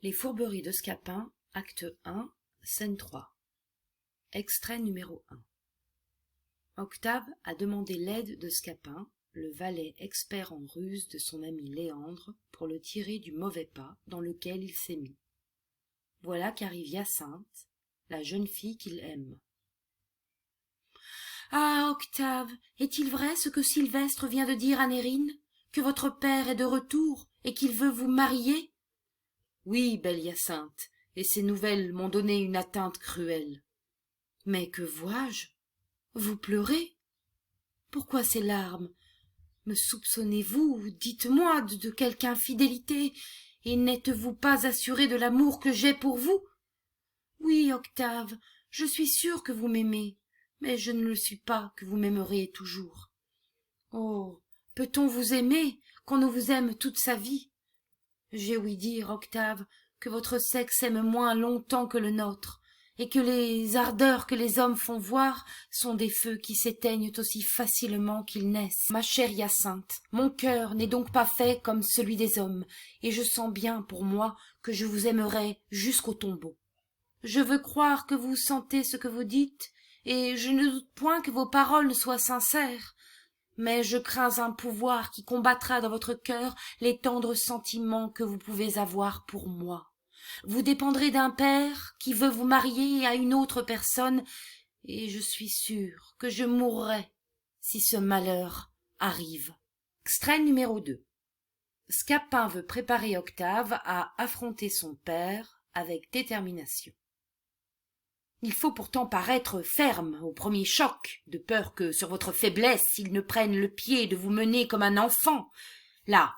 Les fourberies de Scapin, acte 1, scène 3. Extrait numéro 1. Octave a demandé l'aide de Scapin, le valet expert en ruse de son ami Léandre, pour le tirer du mauvais pas dans lequel il s'est mis. Voilà qu'arrive Hyacinthe, la jeune fille qu'il aime. « Ah, Octave, est-il vrai ce que Sylvestre vient de dire à Nérine, que votre père est de retour et qu'il veut vous marier ?»« Oui, belle Hyacinthe, et ces nouvelles m'ont donné une atteinte cruelle. »« Mais que vois-je ? Vous pleurez ? Pourquoi ces larmes ? Me soupçonnez-vous ? Dites-moi de quelque infidélité, et n'êtes-vous pas assuré de l'amour que j'ai pour vous ? Oui, Octave, je suis sûre que vous m'aimez, mais je ne le suis pas que vous m'aimerez toujours. Oh, peut-on vous aimer qu'on ne vous aime toute sa vie ? J'ai ouï dire, Octave, que votre sexe aime moins longtemps que le nôtre, et que les ardeurs que les hommes font voir sont des feux qui s'éteignent aussi facilement qu'ils naissent. Ma chère Hyacinthe, mon cœur n'est donc pas fait comme celui des hommes, et je sens bien pour moi que je vous aimerai jusqu'au tombeau. Je veux croire que vous sentez ce que vous dites, et je ne doute point que vos paroles ne soient sincères, mais je crains un pouvoir qui combattra dans votre cœur les tendres sentiments que vous pouvez avoir pour moi. Vous dépendrez d'un père qui veut vous marier à une autre personne, et je suis sûre que je mourrai si ce malheur arrive. Extrait numéro 2. Scapin veut préparer Octave à affronter son père avec détermination. Il faut pourtant paraître ferme au premier choc, de peur que, sur votre faiblesse, il ne prenne le pied de vous mener comme un enfant. Là,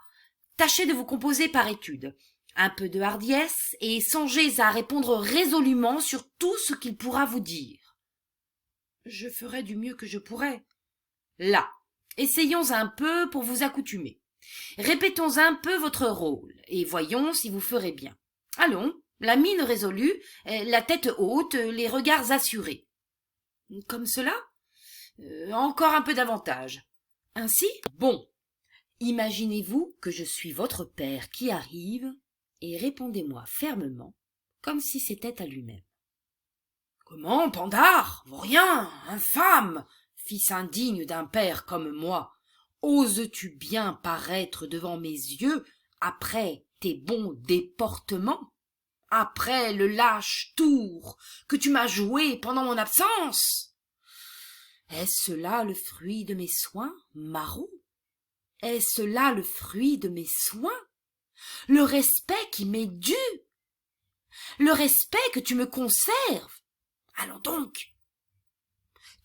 tâchez de vous composer par étude. Un peu de hardiesse, et songez à répondre résolument sur tout ce qu'il pourra vous dire. Je ferai du mieux que je pourrai. Là, essayons un peu pour vous accoutumer. Répétons un peu votre rôle, et voyons si vous ferez bien. Allons, la mine résolue, la tête haute, les regards assurés. Comme cela ? Encore un peu davantage. Ainsi ? Bon. Imaginez-vous que je suis votre père qui arrive, et répondez-moi fermement, comme si c'était à lui-même. Comment, Pandare ? Vaurien, infâme, fils indigne d'un père comme moi, oses-tu bien paraître devant mes yeux après tes bons déportements ? Après le lâche tour que tu m'as joué pendant mon absence? Est-ce là le fruit de mes soins, Marot? Est-ce là le fruit de mes soins? Le respect qui m'est dû? Le respect que tu me conserves? Allons donc!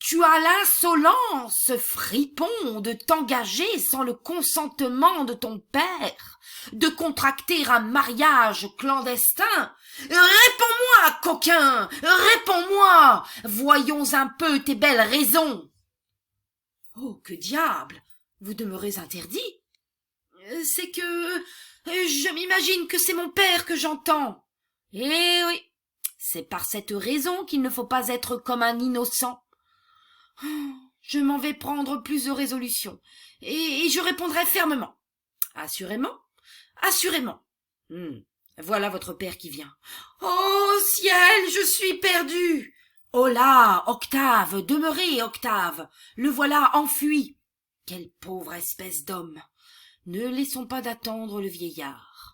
Tu as l'insolence, fripon, de t'engager sans le consentement de ton père, de contracter un mariage clandestin. Réponds-moi, coquin, réponds-moi, voyons un peu tes belles raisons. Oh, que diable, vous demeurez interdit. C'est que je m'imagine que c'est mon père que j'entends. Eh oui, c'est par cette raison qu'il ne faut pas être comme un innocent. Je m'en vais prendre plus de résolution, et je répondrai fermement. Assurément, assurément. Voilà votre père qui vient. Oh ciel, je suis perdu. Oh là, Octave, demeurez, Octave. Le voilà enfui. Quelle pauvre espèce d'homme. Ne laissons pas d'attendre le vieillard.